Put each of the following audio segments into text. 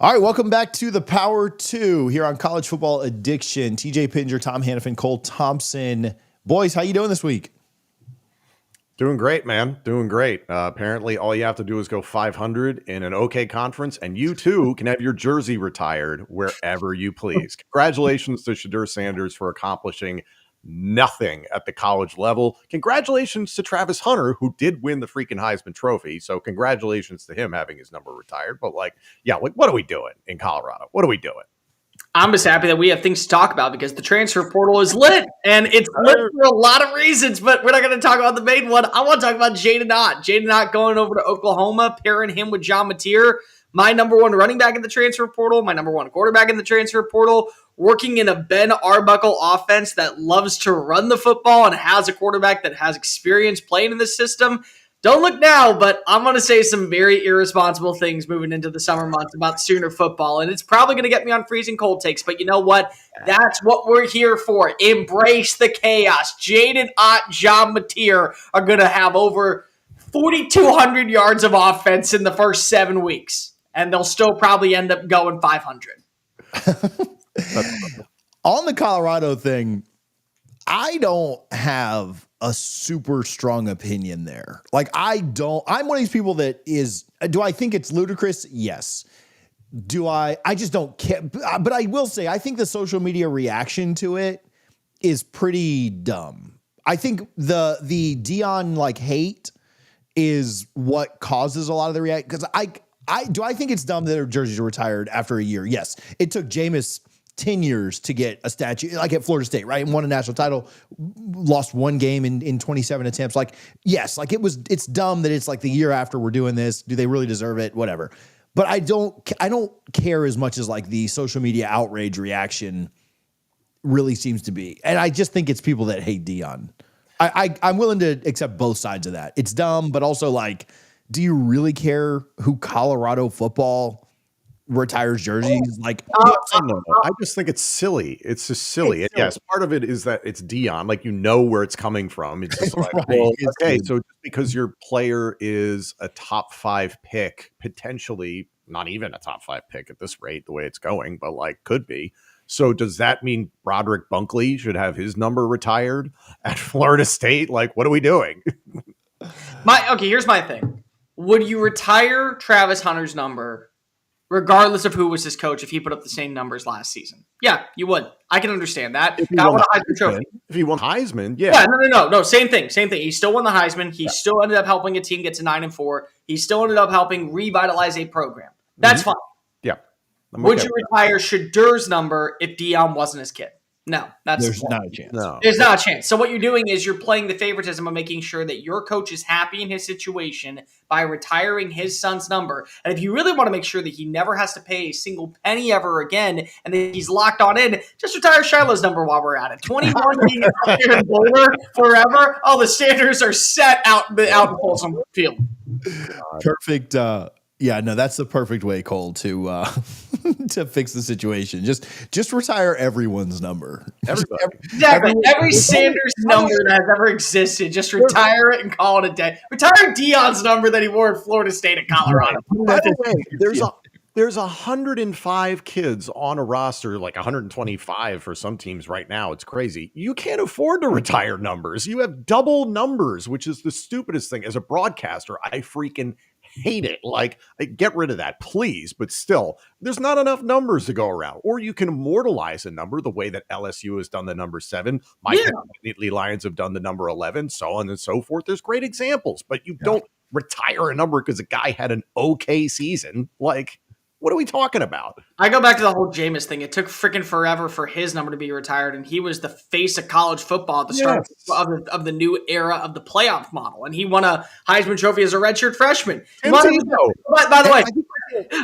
All right, welcome back to the Power 2 here on College Football Addiction. TJ Pittinger, Tom Hannifan, Cole Thompson. Boys, how you doing this week? Doing great, man. Doing great. Apparently, all you have to do is go 500 in an OK conference, and you too can have your jersey retired wherever you please. Congratulations to Shedeur Sanders for accomplishing nothing at the college level. Congratulations to Travis Hunter, who did win the freaking Heisman Trophy. So congratulations to him having his number retired. But what are we doing in Colorado? What are we doing? I'm just happy that we have things to talk about because the transfer portal is lit, and it's lit for a lot of reasons, but we're not going to talk about the main one. I want to talk about Jaden Ott. Jaden Ott going over to Oklahoma, pairing him with John Mateer, my number one running back in the transfer portal, my number one quarterback in the transfer portal, working in a Ben Arbuckle offense that loves to run the football and has a quarterback that has experience playing in the system. Don't look now, but I'm going to say some very irresponsible things moving into the summer months about Sooner football, and it's probably going to get me on freezing cold takes, but you know what? That's what we're here for. Embrace the chaos. Jaden Ott, John Mateer are going to have over 4,200 yards of offense in the first 7 weeks, and they'll still probably end up going 500. On the Colorado thing, I don't have a super strong opinion there. I'm one of these people that do I think it's ludicrous? Yes. I just don't care. But I will say, I think the social media reaction to it is pretty dumb. I think the Deion hate is what causes a lot of the reaction. Because I think it's dumb that their jerseys are retired after a year. Yes. It took Jameis 10 years to get a statue, like at Florida State, right? And won a national title, lost one game in 27 attempts. It's dumb that it's the year after we're doing this. Do they really deserve it? Whatever. But I don't care as much as the social media outrage reaction really seems to be. And I just think it's people that hate Deion. I'm willing to accept both sides of that. It's dumb, but also do you really care who Colorado football retires jerseys? No. I just think it's silly. It's just silly. And yes, part of it is that it's Deion. Where it's coming from. It's just right. So just because your player is a top 5 pick, potentially not even a top 5 pick at this rate, the way it's going, but could be. So does that mean Broderick Bunkley should have his number retired at Florida State? What are we doing? Here's my thing. Would you retire Travis Hunter's number regardless of who was his coach, if he put up the same numbers last season? Yeah, you would. I can understand that. If he won the Heisman Trophy. If he won Heisman, yeah. Yeah, no. Same thing. He still won the Heisman. He still ended up helping a team get to 9-4. He still ended up helping revitalize a program. That's fine. Yeah. Would you retire Shedeur's number if Deion wasn't his kid? No, there's not a chance. No. There's not a chance. So what you're doing is you're playing the favoritism of making sure that your coach is happy in his situation by retiring his son's number. And if you really want to make sure that he never has to pay a single penny ever again and that he's locked on in, just retire Shiloh's number while we're at it. 21 being out there in Boulder forever. Oh, the standards are set out in Folsom Field. Perfect. Yeah, no, that's the perfect way, Cole, to to fix the situation. Just retire everyone's number. Every Sanders number that has ever existed, just retire it and call it a day. Retire Deion's number that he wore at Florida State and Colorado. By the way, there's 105 kids on a roster, 125 for some teams right now. It's crazy. You can't afford to retire numbers. You have double numbers, which is the stupidest thing. As a broadcaster, I freaking hate it. Get rid of that, please. But still, there's not enough numbers to go around. Or you can immortalize a number the way that LSU has done the number 7. My Nittany Lions have done the number 11, so on and so forth. There's great examples, but you don't retire a number because a guy had an okay season. What are we talking about? I go back to the whole Jameis thing. It took freaking forever for his number to be retired, and he was the face of college football at the start of the new era of the playoff model, and he won a Heisman Trophy as a redshirt freshman. By the way,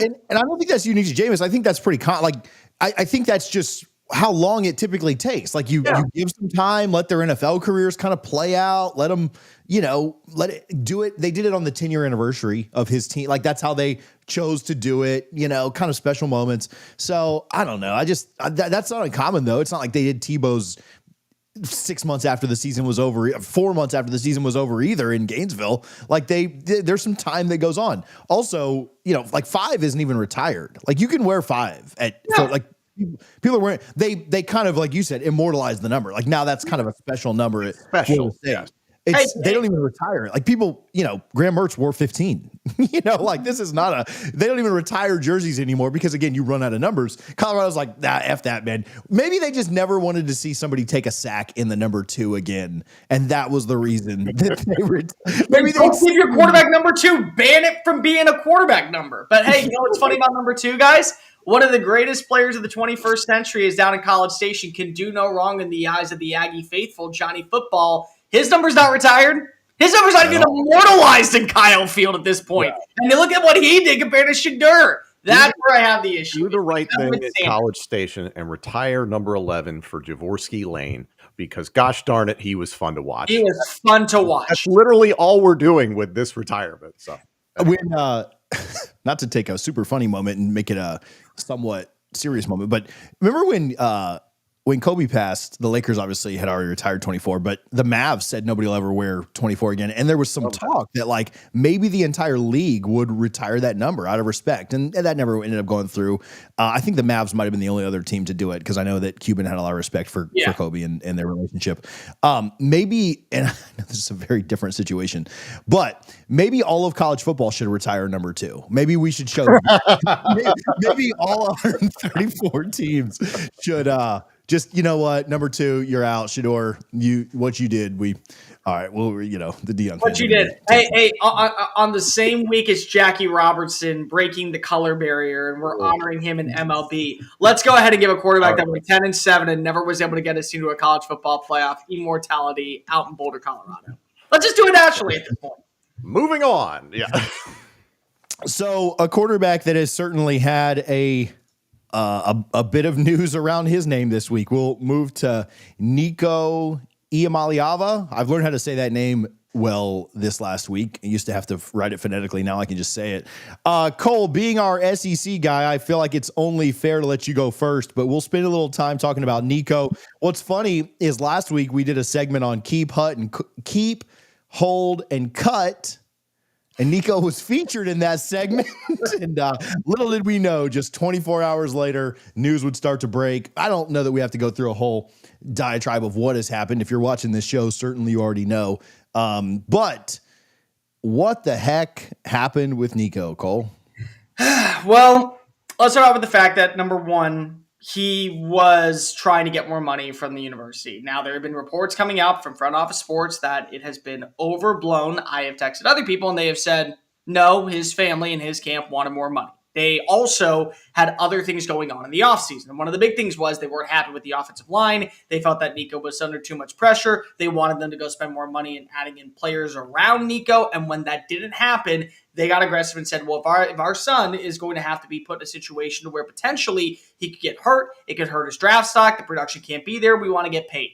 and I don't think that's unique to Jameis. I think that's pretty I think that's just how long it typically takes. You give some time, let their NFL careers kind of play out, let them, let it do it. They did it on the 10-year anniversary of his team. That's how they chose to do it, kind of special moments. So I don't know. That's not uncommon though. It's not like they did Tebow's 6 months after the season was over, 4 months after the season was over either in Gainesville. Like there's some time that goes on. Also, like 5 isn't even retired. Like you can wear 5 so like people are wearing, they kind of, like you said, immortalize the number. Like now that's kind of a special number. Special. Yeah. They don't even retire it. Like people, Graham Mertz wore 15. Like this is not they don't even retire jerseys anymore because again, you run out of numbers. Colorado's like, F that, man. Maybe they just never wanted to see somebody take a sack in the number 2 again. And that was the reason that maybe don't give your quarterback number 2, ban it from being a quarterback number. But hey, you know what's funny about number 2, guys? One of the greatest players of the 21st century is down in College Station, can do no wrong in the eyes of the Aggie faithful, Johnny Football. His number's not retired. His number's not even immortalized in Kyle Field at this point. Yeah. And you look at what he did compared to Shadur. That's where I have the issue. Do the right thing at College Station and retire number 11 for Jaworski Lane because, gosh darn it, he was fun to watch. He was fun to watch. That's literally all we're doing with this retirement. So, when not to take a super funny moment and make it a somewhat serious moment, but remember when Kobe passed, the Lakers obviously had already retired 24, but the Mavs said nobody will ever wear 24 again. And there was some talk that like maybe the entire league would retire that number out of respect. And that never ended up going through. I think the Mavs might have been the only other team to do it because I know that Cuban had a lot of respect for Kobe and their relationship. Maybe, and I know this is a very different situation, but maybe all of college football should retire number 2. Maybe we should show maybe all 134 teams should just, what, number 2, you're out. Shador, what you did, all right, well, the Deion. What you did. Hey, on the same week as Jackie Robertson breaking the color barrier, and we're honoring him in MLB. Let's go ahead and give a quarterback that went 10-7 and never was able to get us into a college football playoff immortality out in Boulder, Colorado. Let's just do it naturally at this point. Moving on. Yeah. So a quarterback that has certainly had a bit of news around his name this week. We'll move to Nico Iamaleava. I've learned how to say that name well this last week. I used to have to write it phonetically. Now I can just say it. Cole, being our SEC guy, I feel like it's only fair to let you go first, but we'll spend a little time talking about Nico. What's funny is last week we did a segment on keep, hold, and cut. And Nico was featured in that segment. And little did we know, just 24 hours later, news would start to break. I don't know that we have to go through a whole diatribe of what has happened. If you're watching this show, certainly you already know. But what the heck happened with Nico, Cole? Well, let's start out with the fact that, number 1, he was trying to get more money from the university. Now, there have been reports coming out from Front Office Sports that it has been overblown. I have texted other people, and they have said, no, his family and his camp wanted more money. They also had other things going on in the offseason. And one of the big things was they weren't happy with the offensive line. They felt that Nico was under too much pressure. They wanted them to go spend more money in adding in players around Nico. And when that didn't happen, they got aggressive and said, well, if our son is going to have to be put in a situation where potentially he could get hurt, it could hurt his draft stock, the production can't be there, we want to get paid.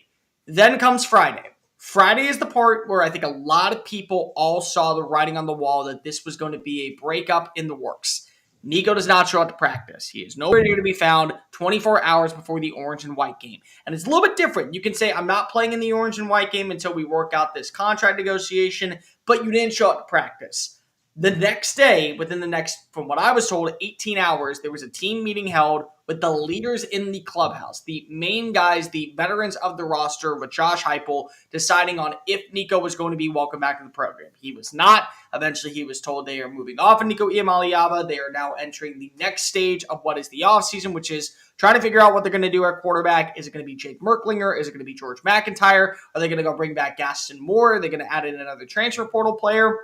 Then comes Friday. Friday is the part where I think a lot of people all saw the writing on the wall that this was going to be a breakup in the works. Nico does not show up to practice. He is nowhere near to be found 24 hours before the orange and white game. And it's a little bit different. You can say, I'm not playing in the orange and white game until we work out this contract negotiation, but you didn't show up to practice. The next day, within the next, from what I was told, 18 hours, there was a team meeting held with the leaders in the clubhouse, the main guys, the veterans of the roster, with Josh Heupel deciding on if Nico was going to be welcome back to the program. He was not. Eventually, he was told they are moving off of Nico Iamaleava. They are now entering the next stage of what is the offseason, which is trying to figure out what they're going to do at quarterback. Is it going to be Jake Merklinger? Is it going to be George McIntyre? Are they going to go bring back Gaston Moore? Are they going to add in another transfer portal player?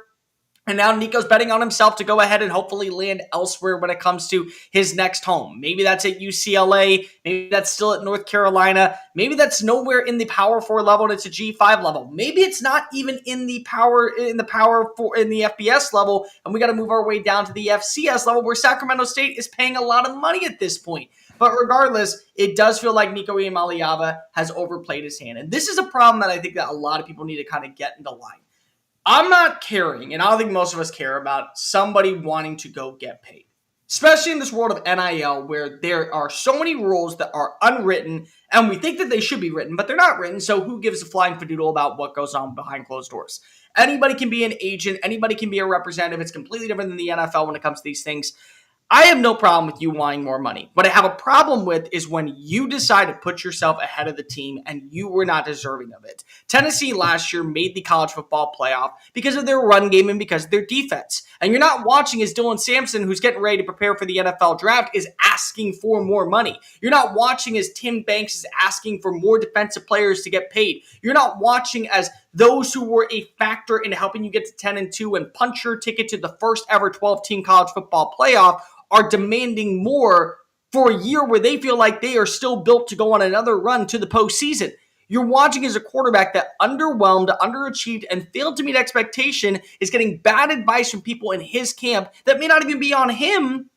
And now Nico's betting on himself to go ahead and hopefully land elsewhere when it comes to his next home. Maybe that's at UCLA. Maybe that's still at North Carolina. Maybe that's nowhere in the Power 4 level and it's a G5 level. Maybe it's not even in the FBS level, and we got to move our way down to the FCS level where Sacramento State is paying a lot of money at this point. But regardless, it does feel like Nico Iamaleava has overplayed his hand. And this is a problem that I think that a lot of people need to kind of get into line. I'm not caring, and I don't think most of us care about somebody wanting to go get paid. especially in this world of NIL where there are so many rules that are unwritten and we think that they should be written, but they're not written. So who gives a flying fadoodle about what goes on behind closed doors? Anybody can be an agent. Anybody can be a representative. It's completely different than the NFL when it comes to these things. I have no problem with you wanting more money. What I have a problem with is when you decide to put yourself ahead of the team and you were not deserving of it. Tennessee last year made the college football playoff because of their run game and because of their defense. And you're not watching as Dylan Sampson, who's getting ready to prepare for the NFL draft, is asking for more money. You're not watching as Tim Banks is asking for more defensive players to get paid. You're not watching as those who were a factor in helping you get to 10-2 and punch your ticket to the first ever 12-team college football playoff are demanding more for a year where they feel like they are still built to go on another run to the postseason. You're watching as a quarterback that underwhelmed, underachieved, and failed to meet expectation is getting bad advice from people in his camp that may not even be on him,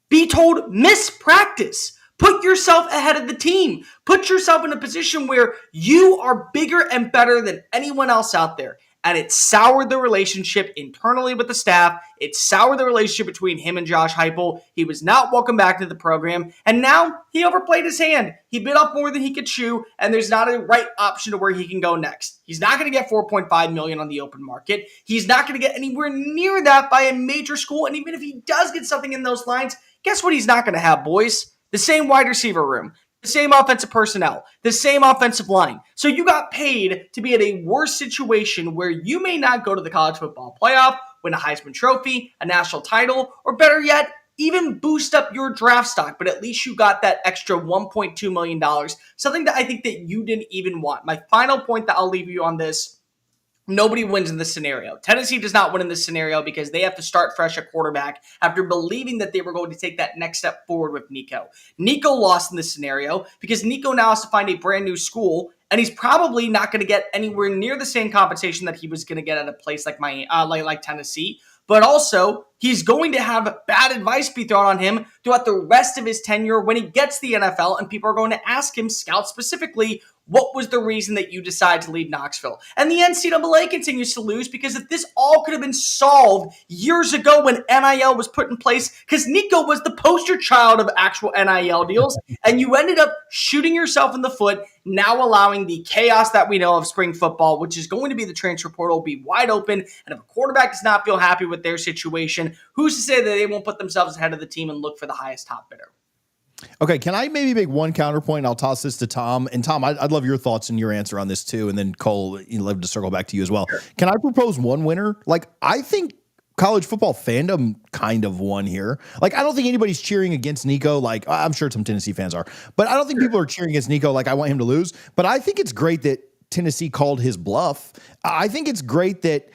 be told miss practice. Put yourself ahead of the team. Put yourself in a position where you are bigger and better than anyone else out there. And it soured the relationship internally with the staff. It soured the relationship between him and Josh Heupel. He was not welcome back to the program. And now he overplayed his hand. He bit off more than he could chew, and there's not a right option to where he can go next. He's not going to get $4.5 million on the open market. He's not going to get anywhere near that by a major school. And even if he does get something in those lines, guess what he's not going to have, boys? The same wide receiver room, the same offensive personnel, the same offensive line. So you got paid to be in a worse situation where you may not go to the college football playoff, win a Heisman Trophy, a national title, or better yet, even boost up your draft stock, but at least you got that extra $1.2 million, something that I think that you didn't even want. My final point that I'll leave you on this: nobody wins in this scenario. Tennessee does not win in this scenario because they have to start fresh at quarterback after believing that they were going to take that next step forward with Nico. Nico lost in this scenario because Nico now has to find a brand new school, and he's probably not going to get anywhere near the same compensation that he was going to get at a place like like Tennessee. But also, he's going to have bad advice be thrown on him throughout the rest of his tenure when he gets the NFL, and people are going to ask him, scouts specifically, what was the reason that you decided to leave Knoxville? And the NCAA continues to lose because if this all could have been solved years ago when NIL was put in place, because Nico was the poster child of actual NIL deals, and you ended up shooting yourself in the foot, now allowing the chaos that we know of spring football, which is going to be the transfer portal, be wide open. And if a quarterback does not feel happy with their situation, who's to say that they won't put themselves ahead of the team and look for the highest top bidder? Okay, can I maybe make one counterpoint? I'll toss this to Tom. And Tom, I'd love your thoughts and your answer on this too. And then Cole, you'd love to circle back to you as well. Sure. Can I propose one winner? Like, I think college football fandom kind of won here. Like, I don't think anybody's cheering against Nico. Like, I'm sure some Tennessee fans are, but I don't think people are cheering against Nico like I want him to lose. But I think it's great that Tennessee called his bluff. I think it's great that,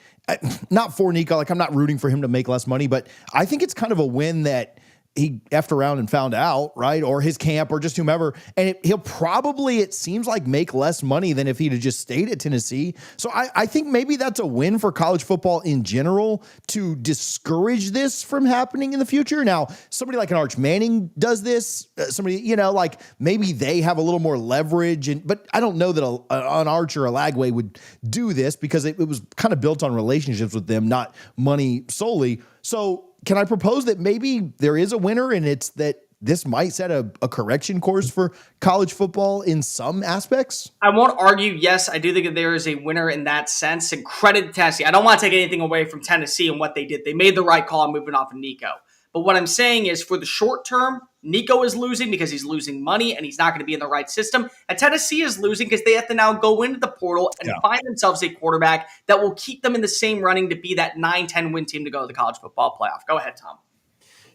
not for Nico, like I'm not rooting for him to make less money, but I think it's kind of a win that he effed around and found out, right? Or his camp or just whomever. And he'll probably, it seems like, make less money than if he'd have just stayed at Tennessee. So I think maybe that's a win for college football in general to discourage this from happening in the future. Now, somebody like an Arch Manning does this. Somebody, like maybe they have a little more leverage. But I don't know that an Arch or a Lagway would do this because it was kind of built on relationships with them, not money solely. So can I propose that maybe there is a winner, and it's that this might set a correction course for college football in some aspects? I won't argue. Yes, I do think that there is a winner in that sense, and credit to Tennessee. I don't want to take anything away from Tennessee and what they did. They made the right call on moving off of Nico. But what I'm saying is, for the short term, Nico is losing because he's losing money and he's not going to be in the right system. And Tennessee is losing because they have to now go into the portal and find themselves a quarterback that will keep them in the same running to be that 9-10 win team to go to the college football playoff. Go ahead, Tom.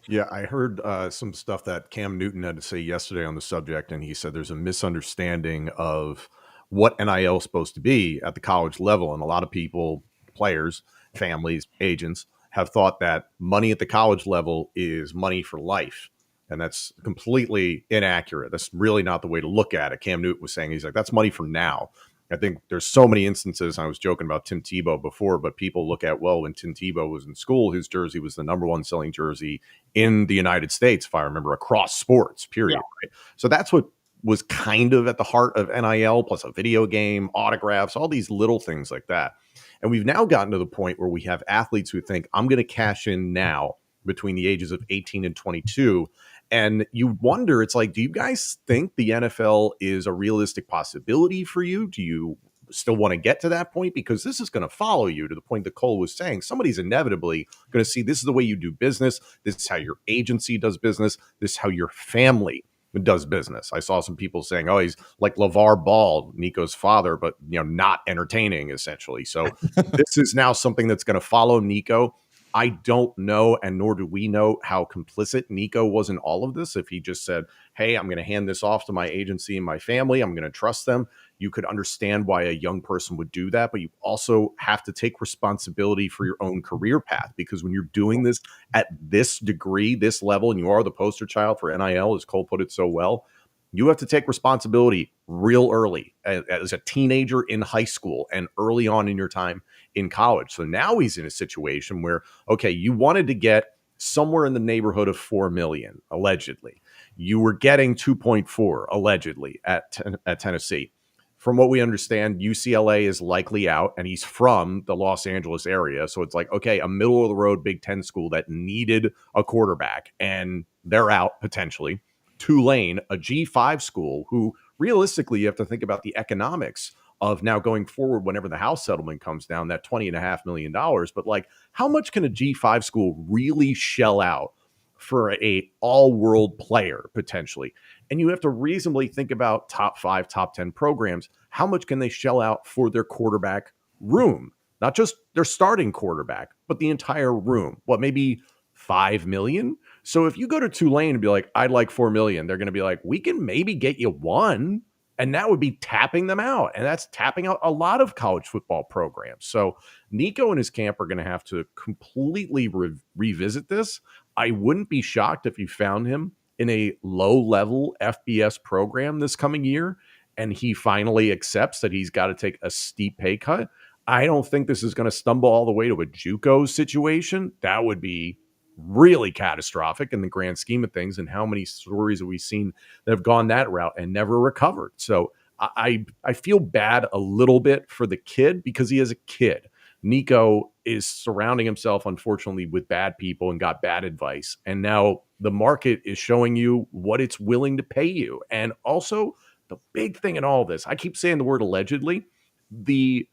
Yeah, I heard some stuff that Cam Newton had to say yesterday on the subject, and he said there's a misunderstanding of what NIL is supposed to be at the college level. And a lot of people, players, families, agents, have thought that money at the college level is money for life. And that's completely inaccurate. That's really not the way to look at it. Cam Newton was saying, he's like, that's money for now. I think there's so many instances. I was joking about Tim Tebow before, but people look at, well, when Tim Tebow was in school, his jersey was the number one selling jersey in the United States, if I remember, across sports, period. Yeah. Right? So that's what was kind of at the heart of NIL, plus a video game, autographs, all these little things like that. And we've now gotten to the point where we have athletes who think, I'm going to cash in now between the ages of 18 and 22. And you wonder, it's like, do you guys think the NFL is a realistic possibility for you? Do you still want to get to that point? Because this is going to follow you to the point that Cole was saying. Somebody's inevitably going to see this is the way you do business. This is how your agency does business. This is how your family does business. I saw some people saying, oh, he's like LeVar Ball, Nico's father, but not entertaining, essentially. So this is now something that's going to follow Nico. I don't know, and nor do we know how complicit Nico was in all of this. If he just said, hey, I'm going to hand this off to my agency and my family, I'm going to trust them, you could understand why a young person would do that. But you also have to take responsibility for your own career path, because when you're doing this at this degree, this level, and you are the poster child for NIL, as Cole put it so well, you have to take responsibility real early as a teenager in high school and early on in your time in college. So now he's in a situation where, okay, you wanted to get somewhere in the neighborhood of 4 million, allegedly. You were getting 2.4 allegedly at Tennessee. From what we understand, UCLA is likely out, and he's from the Los Angeles area. So it's like, okay, a middle of the road Big Ten school that needed a quarterback, and they're out potentially. Tulane, a G5 school, who realistically you have to think about the economics of now going forward whenever the house settlement comes down, that $20.5 million. But like, how much can a G5 school really shell out for a all-world player potentially? And you have to reasonably think about top 5, top 10 programs. How much can they shell out for their quarterback room? Not just their starting quarterback, but the entire room. What, maybe 5 million? So if you go to Tulane and be like, I'd like 4 million, they're going to be like, we can maybe get you 1. And that would be tapping them out. And that's tapping out a lot of college football programs. So Nico and his camp are going to have to completely revisit this. I wouldn't be shocked if you found him in a low-level FBS program this coming year, and he finally accepts that he's got to take a steep pay cut. I don't think this is going to stumble all the way to a JUCO situation. That would be really catastrophic in the grand scheme of things. And how many stories have we seen that have gone that route and never recovered? So I feel bad a little bit for the kid, because he is a kid. Nico is surrounding himself, unfortunately, with bad people and got bad advice. And now the market is showing you what it's willing to pay you. And also the big thing in all this, I keep saying the word allegedly, the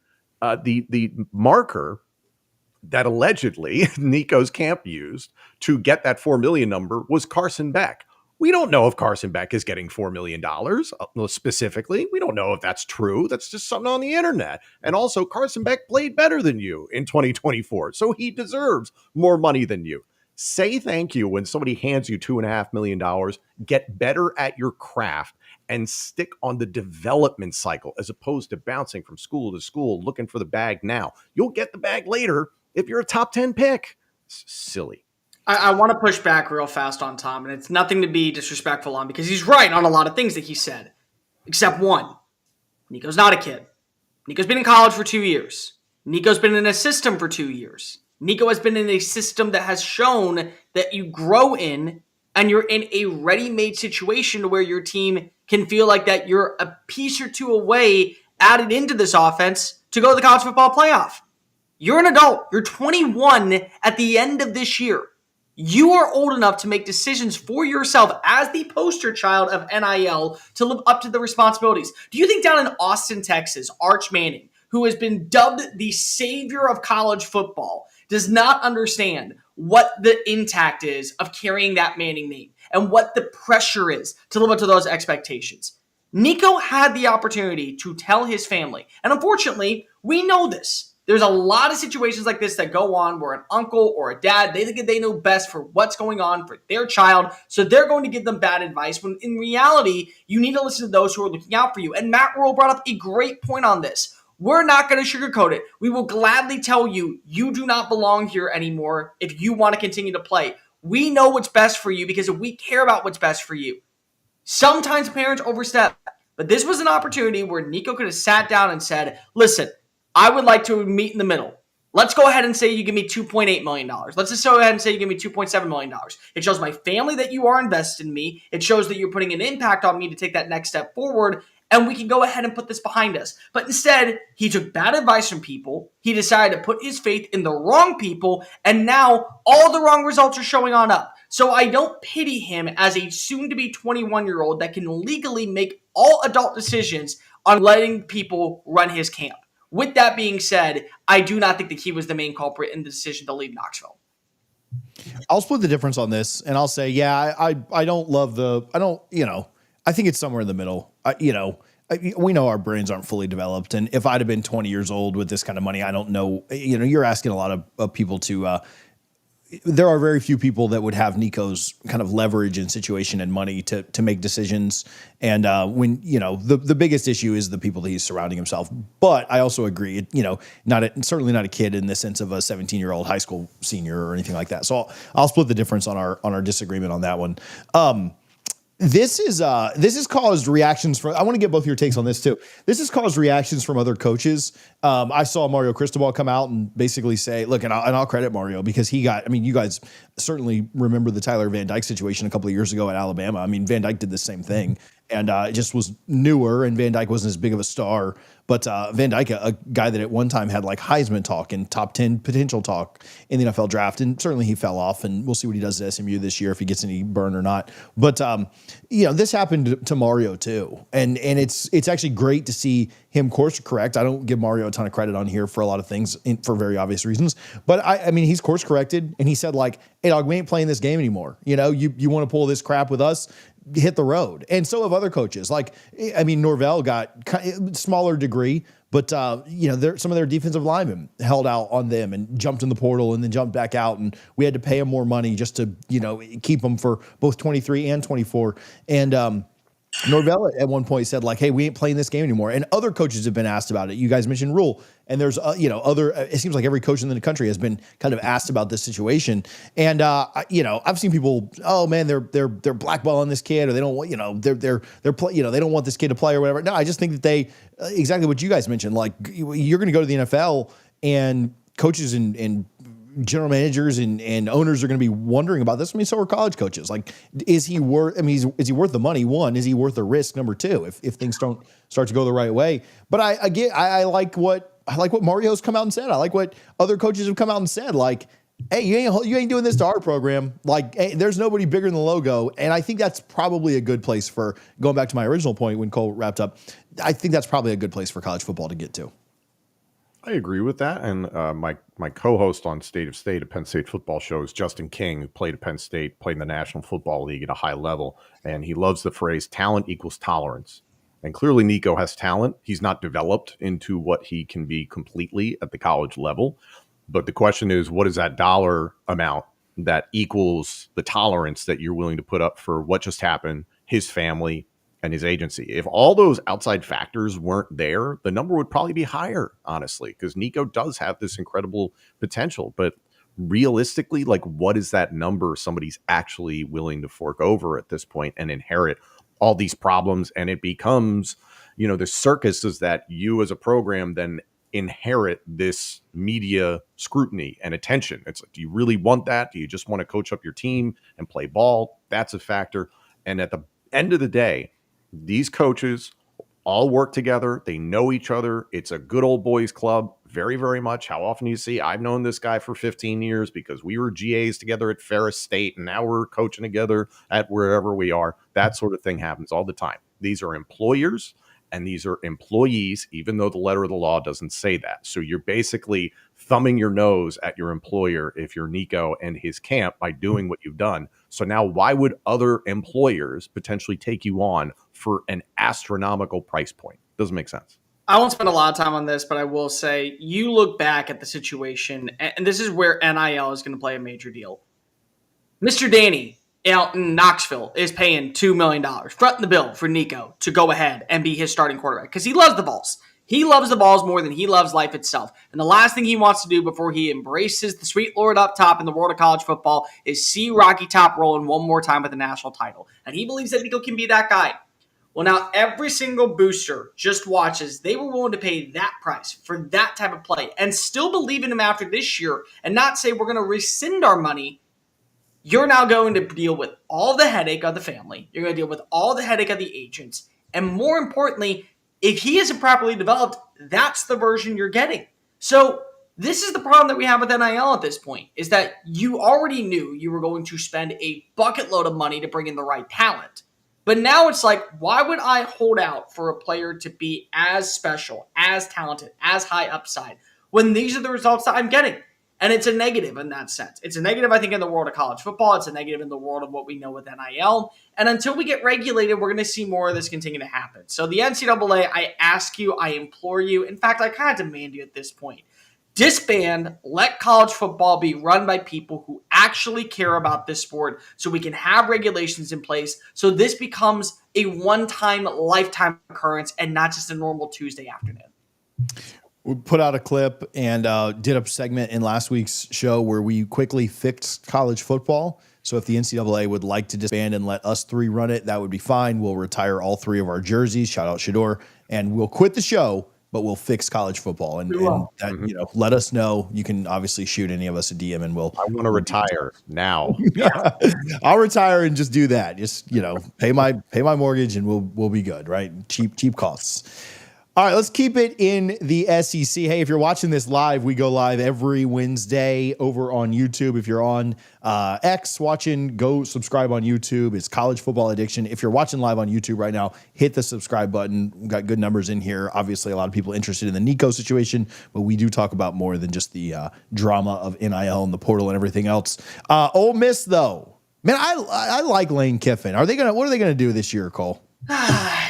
marker that allegedly Nico's camp used to get that 4 million number was Carson Beck. We don't know if Carson Beck is getting $4 million specifically. We don't know if that's true. That's just something on the internet. And also, Carson Beck played better than you in 2024, so he deserves more money than you. Say thank you when somebody hands you $2.5 million. Get better at your craft and stick on the development cycle, as opposed to bouncing from school to school looking for the bag now. You'll get the bag later if you're a top 10 pick. It's silly. I want to push back real fast on Tom, and it's nothing to be disrespectful on, because he's right on a lot of things that he said, except one. Nico's not a kid. Nico's been in college for 2 years. Nico's been in a system for 2 years. Nico has been in a system that has shown that you grow in, and you're in a ready-made situation where your team can feel like that you're a piece or two away added into this offense to go to the college football playoff. You're an adult. You're 21 at the end of this year. You are old enough to make decisions for yourself as the poster child of NIL to live up to the responsibilities. Do you think down in Austin, Texas, Arch Manning, who has been dubbed the savior of college football, does not understand what the intact is of carrying that Manning name and what the pressure is to live up to those expectations? Nico had the opportunity to tell his family, and unfortunately, we know this. There's a lot of situations like this that go on where an uncle or a dad, they think they know best for what's going on for their child, so they're going to give them bad advice, when in reality, you need to listen to those who are looking out for you. And Matt Rule brought up a great point on this. We're not going to sugarcoat it. We will gladly tell you, you do not belong here anymore if you want to continue to play. We know what's best for you because we care about what's best for you. Sometimes parents overstep, but this was an opportunity where Nico could have sat down and said, listen, I would like to meet in the middle. Let's go ahead and say you give me $2.8 million. Let's just go ahead and say you give me $2.7 million. It shows my family that you are invested in me. It shows that you're putting an impact on me to take that next step forward. and we can go ahead and put this behind us. But instead, he took bad advice from people. He decided to put his faith in the wrong people, and now all the wrong results are showing on up. So I don't pity him as a soon-to-be 21-year-old that can legally make all adult decisions on letting people run his camp. With that being said, I do not think that he was the main culprit in the decision to leave Knoxville. I'll split the difference on this, and I'll say, I don't love I think it's somewhere in the middle. We know our brains aren't fully developed, and if I'd have been 20 years old with this kind of money, I don't know. You're asking a lot of people to. There are very few people that would have Nico's kind of leverage and situation and money to make decisions. And when the biggest issue is the people that he's surrounding himself. But I also agree, certainly not a kid in the sense of a 17-year-old high school senior or anything like that. So I'll split the difference on our disagreement on that one. This has caused reactions from. I want to get both your takes on this too. This has caused reactions from other coaches. I saw Mario Cristobal come out and basically say, "Look," and I'll credit Mario because he got. I mean, you guys certainly remember the Tyler Van Dyke situation a couple of years ago at Alabama. I mean, Van Dyke did the same thing, and it just was newer. And Van Dyke wasn't as big of a star, but Van Dyke, a guy that at one time had like Heisman talk and top 10 potential talk in the NFL draft, and certainly he fell off. And we'll see what he does at SMU this year if he gets any burn or not. But this happened to Mario too, and it's actually great to see him course correct. I don't give Mario a ton of credit on here for a lot of things for very obvious reasons, but I mean he's course corrected, and he said like, "Hey dog, we ain't playing this game anymore. You want to pull this crap with us." Hit the road. And so have other coaches. Like, I mean, Norvell got smaller degree, but some of their defensive linemen held out on them and jumped in the portal and then jumped back out. And we had to pay them more money just to, keep them for both 23 and 24. And, Norvell at one point said like, "Hey, we ain't playing this game anymore." And other coaches have been asked about it. You guys mentioned Rule, and there's other. It seems like every coach in the country has been kind of asked about this situation. And I've seen people, "Oh man, they're blackballing this kid, or they don't want they don't want this kid to play or whatever." No, I just think that they exactly what you guys mentioned. Like you're going to go to the NFL, and coaches and general managers and owners are going to be wondering about this. I mean, so are college coaches. Like, is he worth? I mean, is he worth the money? One, is he worth the risk? Number two, if things don't start to go the right way. But I like what Mario's come out and said. I like what other coaches have come out and said. Like, hey, you ain't doing this to our program. Like, hey, there's nobody bigger than the logo. And I think that's probably a good place for going back to my original point when Cole wrapped up. I think that's probably a good place for college football to get to. I agree with that. And my co-host on State of State, a Penn State football show, is Justin King, who played at Penn State, played in the National Football League at a high level. And he loves the phrase talent equals tolerance. And clearly Nico has talent. He's not developed into what he can be completely at the college level. But the question is, what is that dollar amount that equals the tolerance that you're willing to put up for what just happened, his family, and his agency? If all those outside factors weren't there, the number would probably be higher, honestly, because Nico does have this incredible potential. But realistically, like, what is that number somebody's actually willing to fork over at this point and inherit all these problems? And it becomes, the circus is that you as a program then inherit this media scrutiny and attention. It's like, do you really want that? Do you just want to coach up your team and play ball? That's a factor. And at the end of the day, these coaches all work together. They know each other. It's a good old boys club, very, very much. How often do you see, I've known this guy for 15 years because we were GAs together at Ferris State, and now we're coaching together at wherever we are. That sort of thing happens all the time. These are employers and these are employees, even though the letter of the law doesn't say that. So you're basically thumbing your nose at your employer if you're Nico and his camp by doing what you've done. So now why would other employers potentially take you on for an astronomical price point? Doesn't make sense. I won't spend a lot of time on this, but I will say you look back at the situation, and this is where NIL is going to play a major deal. Mr. Danny out in Knoxville is paying $2 million, fronting the bill for Nico to go ahead and be his starting quarterback because he loves the balls. He loves the balls more than he loves life itself. And the last thing he wants to do before he embraces the sweet Lord up top in the world of college football is see Rocky Top rolling one more time with the national title. And he believes that Nico can be that guy. Well, now every single booster just watches. They were willing to pay that price for that type of play and still believe in him after this year and not say we're going to rescind our money. You're now going to deal with all the headache of the family. You're going to deal with all the headache of the agents. And more importantly, if he isn't properly developed, that's the version you're getting. So this is the problem that we have with NIL at this point, is that you already knew you were going to spend a bucket load of money to bring in the right talent. But now it's like, why would I hold out for a player to be as special, as talented, as high upside, when these are the results that I'm getting? And it's a negative in that sense. It's a negative, I think, in the world of college football. It's a negative in the world of what we know with NIL. And until we get regulated, we're going to see more of this continue to happen. So the NCAA, I ask you, I implore you, in fact, I kind of demand you at this point, disband, let college football be run by people who actually care about this sport so we can have regulations in place so this becomes a one-time, lifetime occurrence and not just a normal Tuesday afternoon. We put out a clip and did a segment in last week's show where we quickly fixed college football. So if the NCAA would like to disband and let us three run it, that would be fine. We'll retire all three of our jerseys. Shout out Shador. And we'll quit the show, but we'll fix college football. And that, let us know. You can obviously shoot any of us a DM and I want to retire now. I'll retire and just do that. Just, pay my mortgage and we'll be good, right? Cheap costs. All right, let's keep it in the SEC. Hey, if you're watching this live, we go live every Wednesday over on YouTube. If you're on X watching, go subscribe on YouTube. It's College Football Addiction. If you're watching live on YouTube right now, hit the subscribe button. We've got good numbers in here. Obviously, a lot of people interested in the Nico situation, but we do talk about more than just the drama of NIL and the portal and everything else. Ole Miss, though. Man, I like Lane Kiffin. What are they gonna do this year, Cole?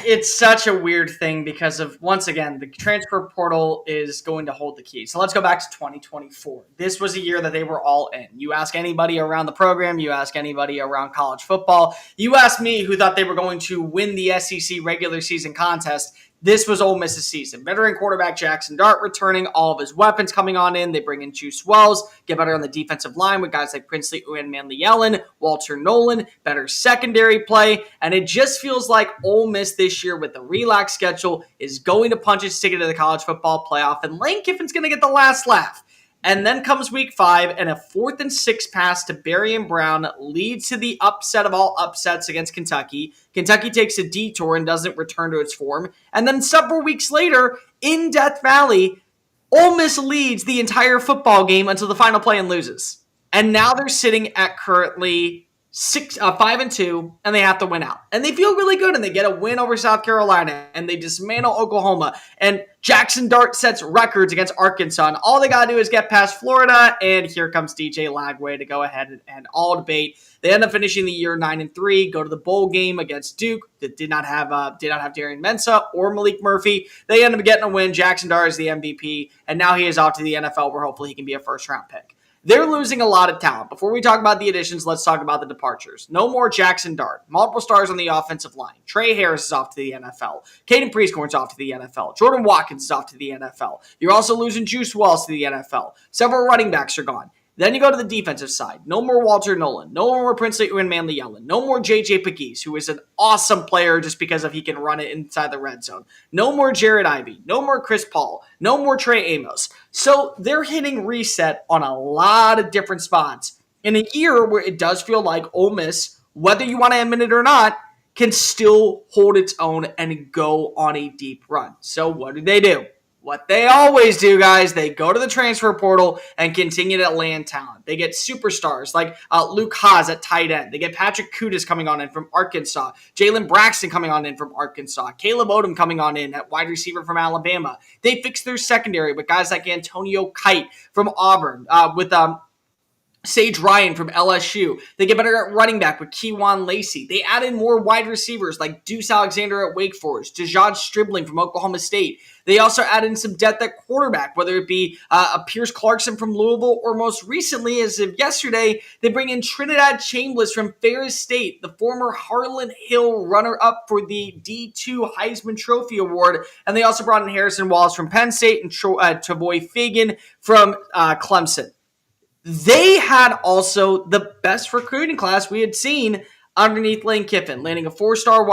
It's such a weird thing because of, once again, the transfer portal is going to hold the key. So let's go back to 2024. This was a year that they were all in. You ask anybody around the program, you ask anybody around college football, you ask me who thought they were going to win the SEC regular season contest. This was Ole Miss's season. Veteran quarterback Jackson Dart returning, all of his weapons coming on in. They bring in Juice Wells, get better on the defensive line with guys like Princely Umanmielen, Walter Nolan, better secondary play. And it just feels like Ole Miss this year with the relaxed schedule is going to punch its ticket to the college football playoff. And Lane Kiffin's going to get the last laugh. And then comes week 5, and a 4th and 6 pass to Berrien Brown leads to the upset of all upsets against Kentucky. Kentucky takes a detour and doesn't return to its form. And then several weeks later, in Death Valley, Ole Miss leads the entire football game until the final play and loses. And now they're sitting at currently 5-2, and they have to win out. And they feel really good, and they get a win over South Carolina, and they dismantle Oklahoma. And Jackson Dart sets records against Arkansas, and all they got to do is get past Florida, and here comes DJ Lagway to go ahead and all debate. They end up finishing the year 9-3, go to the bowl game against Duke that did not have Darian Mensah or Malik Murphy. They end up getting a win. Jackson Dart is the MVP, and now he is off to the NFL where hopefully he can be a first-round pick. They're losing a lot of talent. Before we talk about the additions, let's talk about the departures. No more Jackson Dart. Multiple stars on the offensive line. Trey Harris is off to the NFL. Caden Prieskorn's off to the NFL. Jordan Watkins is off to the NFL. You're also losing Juice Wells to the NFL. Several running backs are gone. Then you go to the defensive side. No more Walter Nolan. No more Princely Umanmielen. No more J.J. Pegues, who is an awesome player just because of he can run it inside the red zone. No more Jared Ivey. No more Chris Paul. No more Trey Amos. So they're hitting reset on a lot of different spots in a year where it does feel like Ole Miss, whether you want to admit it or not, can still hold its own and go on a deep run. So what do? What they always do, guys, they go to the transfer portal and continue to land talent. They get superstars like Luke Haas at tight end. They get Patrick Kutas coming on in from Arkansas. Jalen Braxton coming on in from Arkansas. Caleb Odom coming on in at wide receiver from Alabama. They fix their secondary with guys like Antonio Kite from Auburn, with Sage Ryan from LSU. They get better at running back with Kejuan Lacey. They add in more wide receivers like Deuce Alexander at Wake Forest, Dejon Stribling from Oklahoma State. They also add in some depth at quarterback, whether it be a Pierce Clarkson from Louisville, or most recently, as of yesterday, they bring in Trinidad Chambliss from Ferris State, the former Harlan Hill runner-up for the D2 Heisman Trophy Award. And they also brought in Harrison Wallace from Penn State and Tavoy Fagan from Clemson. They had also the best recruiting class we had seen underneath Lane Kiffin, landing a four-star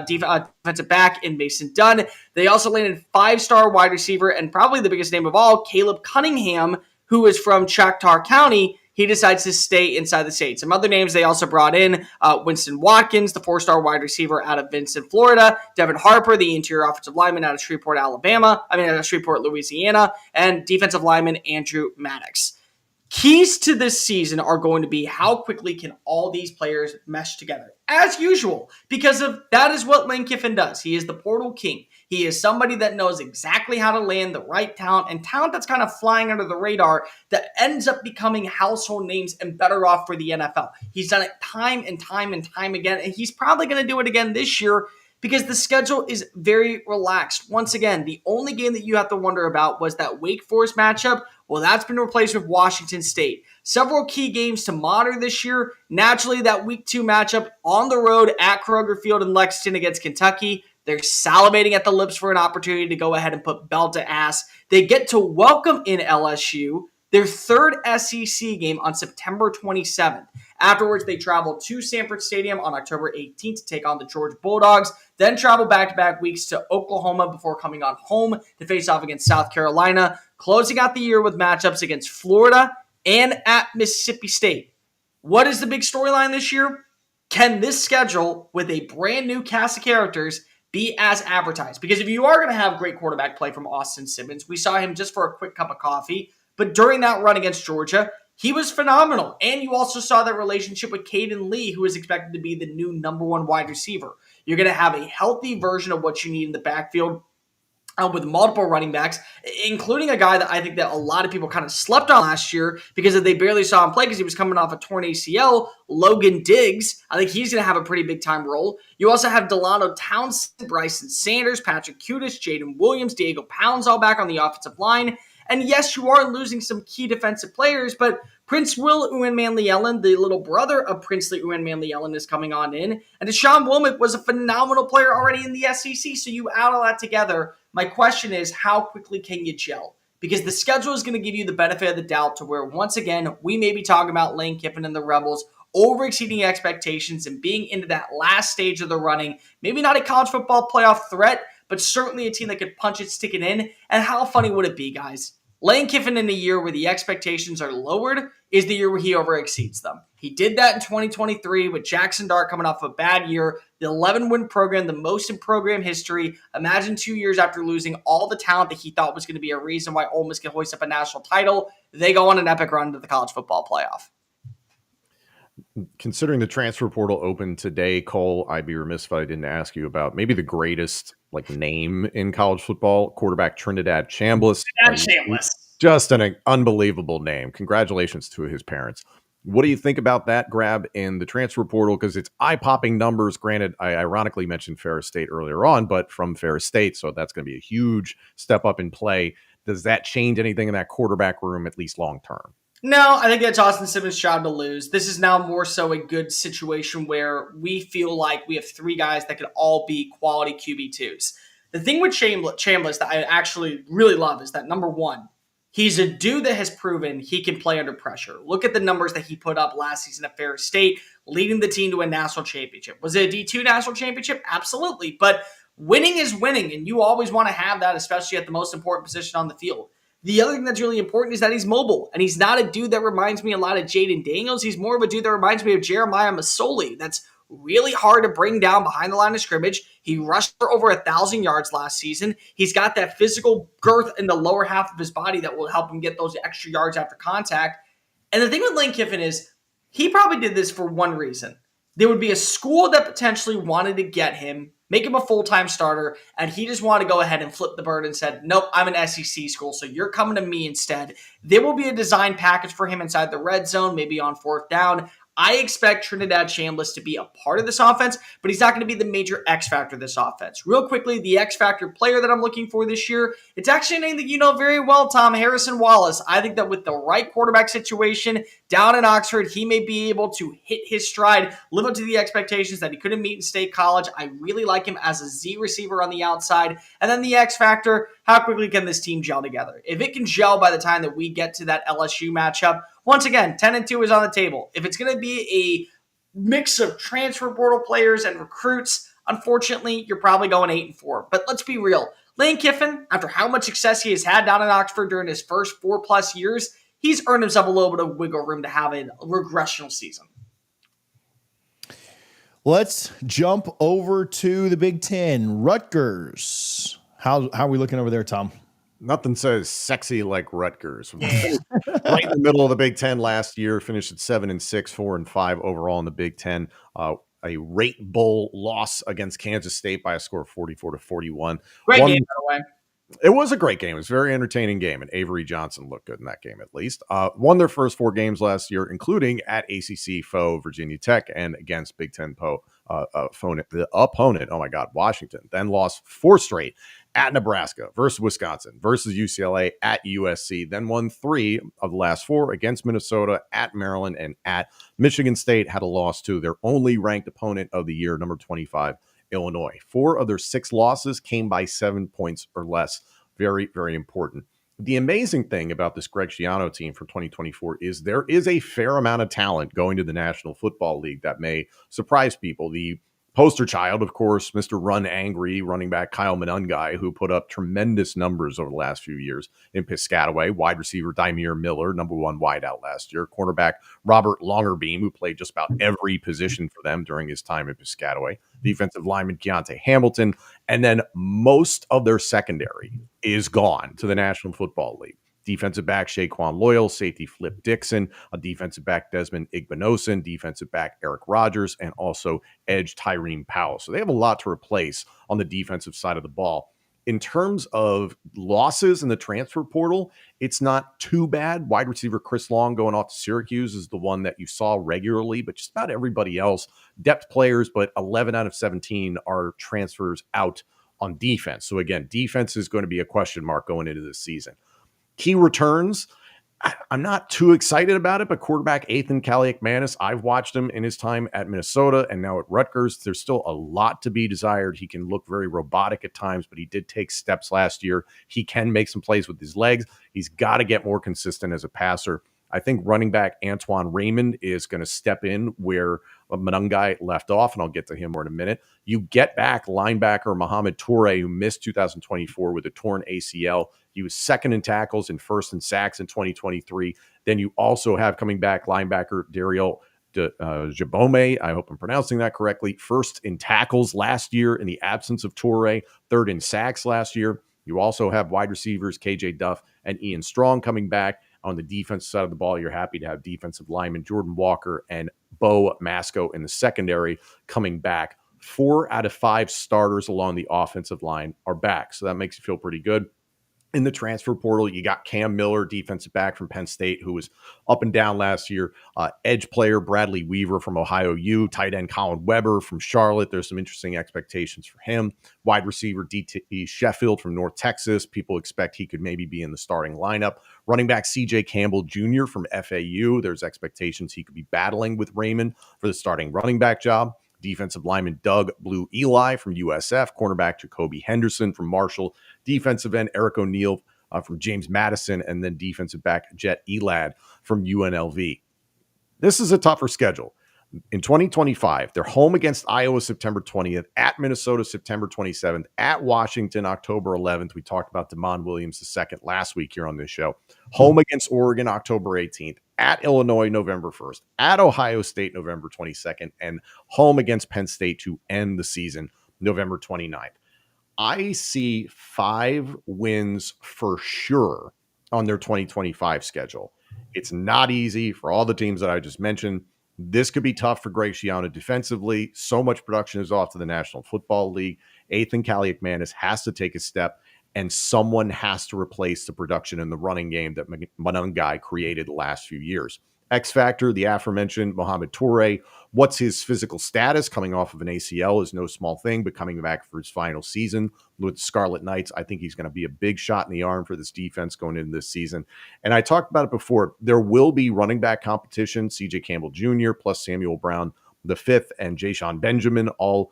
defensive back in Mason Dunn. They also landed 5-star wide receiver and probably the biggest name of all, Caleb Cunningham, who is from Choctaw County. he decides to stay inside the state. Some other names they also brought in, Winston Watkins, the 4-star wide receiver out of Vincent, Florida, Devin Harper, the interior offensive lineman out of Shreveport, Louisiana, and defensive lineman Andrew Maddox. Keys to this season are going to be how quickly can all these players mesh together, as usual, because that is what Lane Kiffin does. He is the portal king. He is somebody that knows exactly how to land the right talent, and talent that's kind of flying under the radar that ends up becoming household names and better off for the NFL. He's done it time and time and time again, and he's probably going to do it again this year because the schedule is very relaxed. Once again, the only game that you have to wonder about was that Wake Forest matchup. Well, that's been replaced with Washington State. Several key games to monitor this year. Naturally, that Week 2 matchup on the road at Kroger Field in Lexington against Kentucky. They're salivating at the lips for an opportunity to go ahead and put belt to ass. They get to welcome in LSU, their third SEC game on September 27th. Afterwards, they travel to Sanford Stadium on October 18th to take on the Georgia Bulldogs, then travel back-to-back weeks to Oklahoma before coming on home to face off against South Carolina, closing out the year with matchups against Florida and at Mississippi State. What is the big storyline this year? Can this schedule with a brand new cast of characters be as advertised? Because if you are going to have great quarterback play from Austin Simmons, we saw him just for a quick cup of coffee, but during that run against Georgia, he was phenomenal. And you also saw that relationship with Caden Lee, who is expected to be the new number one wide receiver. You're going to have a healthy version of what you need in the backfield with multiple running backs, including a guy that I think that a lot of people kind of slept on last year because they barely saw him play because he was coming off a torn ACL, Logan Diggs. I think he's going to have a pretty big time role. You also have Delano Townsend, Bryson Sanders, Patrick Kutis, Jaden Williams, Diego Pounds all back on the offensive line. And yes, you are losing some key defensive players, but Prince Will Uwemaliela, the little brother of Princely Uwemaliela, is coming on in. And Deshaun Womack was a phenomenal player already in the SEC, so you add all that together. My question is, how quickly can you gel? Because the schedule is going to give you the benefit of the doubt to where, once again, we may be talking about Lane Kiffin and the Rebels over-exceeding expectations and being into that last stage of the running. Maybe not a college football playoff threat, but certainly a team that could punch its ticket in. And how funny would it be, guys? Lane Kiffin in a year where the expectations are lowered is the year where he over-exceeds them. He did that in 2023 with Jackson Dart coming off a bad year, the 11-win program, the most in program history. Imagine 2 years after losing all the talent that he thought was going to be a reason why Ole Miss can hoist up a national title, they go on an epic run to the college football playoff. Considering the transfer portal open today, Cole, I'd be remiss if I didn't ask you about maybe the greatest name in college football, quarterback Trinidad Chambliss. Just an unbelievable name. Congratulations to his parents. What do you think about that grab in the transfer portal? Because it's eye-popping numbers. Granted, I ironically mentioned Ferris State earlier on, but from Ferris State, so that's going to be a huge step up in play. Does that change anything in that quarterback room, at least long-term? No, I think that's Austin Simmons' job to lose. This is now more so a good situation where we feel like we have three guys that could all be quality QB2s. The thing with Chambliss that I actually really love is that, number one, he's a dude that has proven he can play under pressure. Look at the numbers that he put up last season at Ferris State, leading the team to a national championship. Was it a D2 national championship? Absolutely. But winning is winning, and you always want to have that, especially at the most important position on the field. The other thing that's really important is that he's mobile, and he's not a dude that reminds me a lot of Jaden Daniels. He's more of a dude that reminds me of Jeremiah Masoli. That's really hard to bring down behind the line of scrimmage. He rushed for over 1,000 yards last season. He's got that physical girth in the lower half of his body that will help him get those extra yards after contact. And the thing with Lane Kiffin is he probably did this for one reason. There would be a school that potentially wanted to get him, make him a full-time starter, and he just wanted to go ahead and flip the bird and said, nope, I'm an SEC school, so you're coming to me instead. There will be a design package for him inside the red zone, maybe on fourth down. I expect Trinidad Chambliss to be a part of this offense, but he's not going to be the major X factor of this offense. Real quickly, the X factor player that I'm looking for this year, it's actually a name that you know very well, Tom, Harrison Wallace. I think that with the right quarterback situation down in Oxford, he may be able to hit his stride, live up to the expectations that he couldn't meet in state college. I really like him as a Z receiver on the outside. And then the X factor, how quickly can this team gel together? If it can gel by the time that we get to that LSU matchup, once again, 10-2 is on the table. If it's going to be a mix of transfer portal players and recruits, unfortunately, you're probably going 8-4. But let's be real. Lane Kiffin, after how much success he has had down in Oxford during his first 4+ years, he's earned himself a little bit of wiggle room to have a regressional season. Let's jump over to the Big Ten. Rutgers. How are we looking over there, Tom? Nothing says sexy like Rutgers. Right in the middle of the Big Ten last year, finished at 7-6, 4-5 overall in the Big Ten. A rate bowl loss against Kansas State by a score of 44-41. Great game, by the way. It was a great game. It was a very entertaining game, and Avery Johnson looked good in that game at least. Won their first 4 games last year, including at ACC foe Virginia Tech and against Big Ten opponent, oh my God, Washington. Then lost 4 straight at Nebraska versus Wisconsin versus UCLA at USC. Then won 3 of the last 4 against Minnesota, at Maryland, and at Michigan State. Had a loss to their only ranked opponent of the year, number 25, Illinois. 4 of their 6 losses came by 7 points or less. Very, very important. The amazing thing about this Greg Schiano team for 2024 is there is a fair amount of talent going to the National Football League that may surprise people. The poster child, of course, Mr. Run Angry running back Kyle Monangai, who put up tremendous numbers over the last few years in Piscataway. Wide receiver Dymere Miller, number 1 wideout last year. Cornerback Robert Longerbeam, who played just about every position for them during his time in Piscataway. Defensive lineman Keontae Hamilton. And then most of their secondary is gone to the National Football League. Defensive back Shaquan Loyal, safety Flip Dixon, a defensive back Desmond Igbinosun, defensive back Eric Rogers, and also edge Tyreen Powell. So they have a lot to replace on the defensive side of the ball. In terms of losses in the transfer portal, it's not too bad. Wide receiver Chris Long going off to Syracuse is the one that you saw regularly, but just about everybody else, depth players, but 11 out of 17 are transfers out on defense. So again, defense is going to be a question mark going into this season. Key returns, I'm not too excited about it, but quarterback Ethan Kaliakmanis, I've watched him in his time at Minnesota and now at Rutgers. There's still a lot to be desired. He can look very robotic at times, but he did take steps last year. He can make some plays with his legs. He's got to get more consistent as a passer. I think running back Antoine Raymond is going to step in where Monangai left off, and I'll get to him more in a minute. You get back linebacker Mohamed Toure, who missed 2024 with a torn ACL. He was second in tackles and first in sacks in 2023. Then you also have coming back linebacker Daryl Jabome, I hope I'm pronouncing that correctly, first in tackles last year in the absence of Toure, third in sacks last year. You also have wide receivers KJ Duff and Ian Strong coming back. On the defense side of the ball, you're happy to have defensive lineman Jordan Walker and Bo Masco in the secondary coming back. 4 out of 5 starters along the offensive line are back, so that makes you feel pretty good. In the transfer portal, you got Cam Miller, defensive back from Penn State, who was up and down last year. Edge player Bradley Weaver from Ohio U. Tight end Colin Weber from Charlotte. There's some interesting expectations for him. Wide receiver D.T. Sheffield from North Texas. People expect he could maybe be in the starting lineup. Running back C.J. Campbell Jr. from FAU. There's expectations he could be battling with Raymond for the starting running back job. Defensive lineman Doug Blue Eli from USF, cornerback Jacoby Henderson from Marshall, defensive end Eric O'Neill from James Madison, and then defensive back Jet Elad from UNLV. This is a tougher schedule. In 2025, they're home against Iowa September 20th, at Minnesota September 27th, at Washington October 11th. We talked about Damon Williams II last week here on this show. Home against Oregon October 18th, at Illinois November 1st, at Ohio State November 22nd, and home against Penn State to end the season November 29th. I see 5 wins for sure on their 2025 schedule. It's not easy for all the teams that I just mentioned. This could be tough for Greg Schiano defensively. So much production is off to the National Football League. Ethan Kaliakmanis has to take a step, and someone has to replace the production in the running game that Monangai created the last few years. X factor, the aforementioned Mohamed Toure. What's his physical status? Coming off of an ACL is no small thing, but coming back for his final season with the Scarlet Knights, I think he's going to be a big shot in the arm for this defense going into this season. And I talked about it before. There will be running back competition. CJ Campbell Jr. plus Samuel Brown the fifth and Ja'Shawn Benjamin. All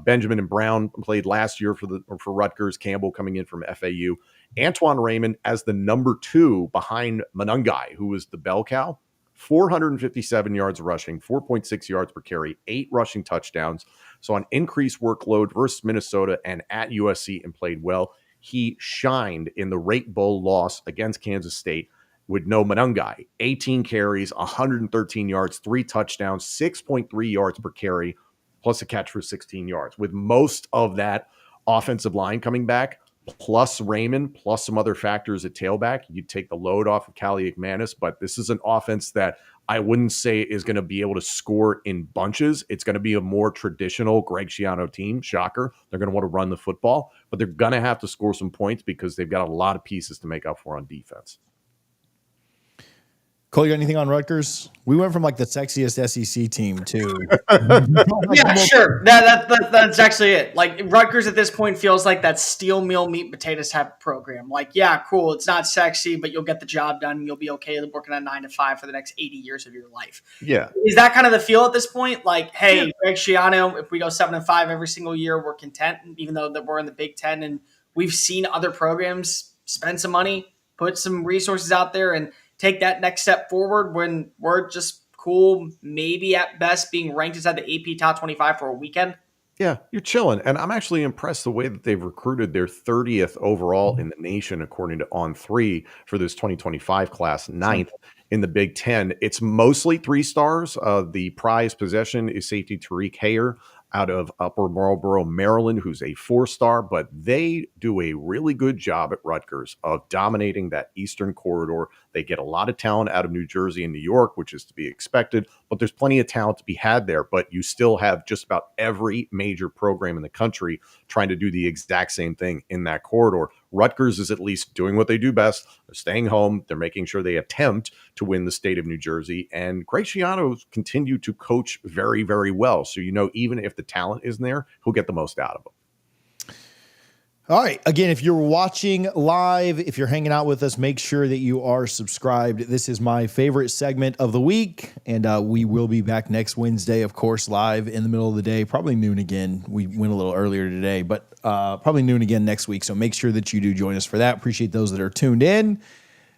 Benjamin and Brown played last year for Rutgers. Campbell coming in from FAU. Antoine Raymond as the number 2 behind Monangai, who was the bell cow. 457 yards rushing, 4.6 yards per carry, 8 rushing touchdowns. So on increased workload versus Minnesota and at USC and played well. He shined in the Rate Bowl loss against Kansas State. with no Manungai. 18 carries, 113 yards, 3 touchdowns, 6.3 yards per carry, plus a catch for 16 yards. With most of that offensive line coming back, plus Raymond, plus some other factors at tailback, you'd take the load off of Callie McManus. But this is an offense that I wouldn't say is going to be able to score in bunches. It's going to be a more traditional Greg Schiano team. Shocker. They're going to want to run the football, but they're going to have to score some points because they've got a lot of pieces to make up for on defense. Cole, you got anything on Rutgers? We went from like the sexiest SEC team to Yeah, sure. That's actually it. Like Rutgers at this point feels like that steel meal meat and potatoes type of program. Like, yeah, cool. It's not sexy, but you'll get the job done. And you'll be okay working on 9 to 5 for the next 80 years of your life. Yeah. Is that kind of the feel at this point? Like, hey, Greg Schiano, if we go 7-5 every single year, we're content, even though that we're in the Big Ten and we've seen other programs spend some money, put some resources out there, and take that next step forward when we're just cool, maybe at best being ranked inside the AP top 25 for a weekend. Yeah, you're chilling. And I'm actually impressed the way that they've recruited their 30th overall in the nation, according to On3 for this 2025 class, 9th in the Big Ten. It's mostly 3 stars. The prize possession is safety Tariq Hayer out of Upper Marlboro, Maryland, who's a 4-star, but they do a really good job at Rutgers of dominating that eastern corridor. They get a lot of talent out of New Jersey and New York, which is to be expected, but there's plenty of talent to be had there. But you still have just about every major program in the country trying to do the exact same thing in that corridor. Rutgers is at least doing what they do best. They're staying home. They're making sure they attempt to win the state of New Jersey. And Greg Schiano continue to coach very, very well. So, even if the talent isn't there, he'll get the most out of them. All right. Again, if you're watching live, if you're hanging out with us, make sure that you are subscribed. This is my favorite segment of the week, and we will be back next Wednesday, of course, live in the middle of the day, probably noon again. We went a little earlier today, but probably noon again next week. So make sure that you do join us for that. Appreciate those that are tuned in.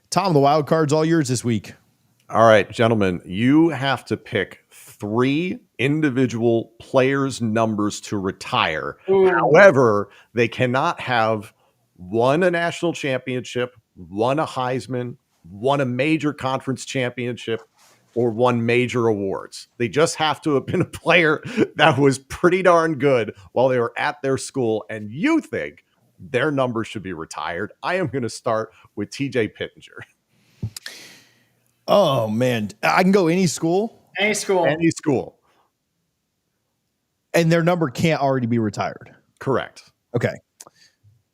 Tom, the wild card's all yours this week. All right, gentlemen, you have to pick 3 individual players' numbers to retire. Ooh. However, they cannot have won a national championship, won a Heisman, won a major conference championship, or won major awards. They just have to have been a player that was pretty darn good while they were at their school, and you think their numbers should be retired. I am going to start with TJ Pittinger. Oh, man. I can go any school? Any school. Any school. And their number can't already be retired. Correct. Okay.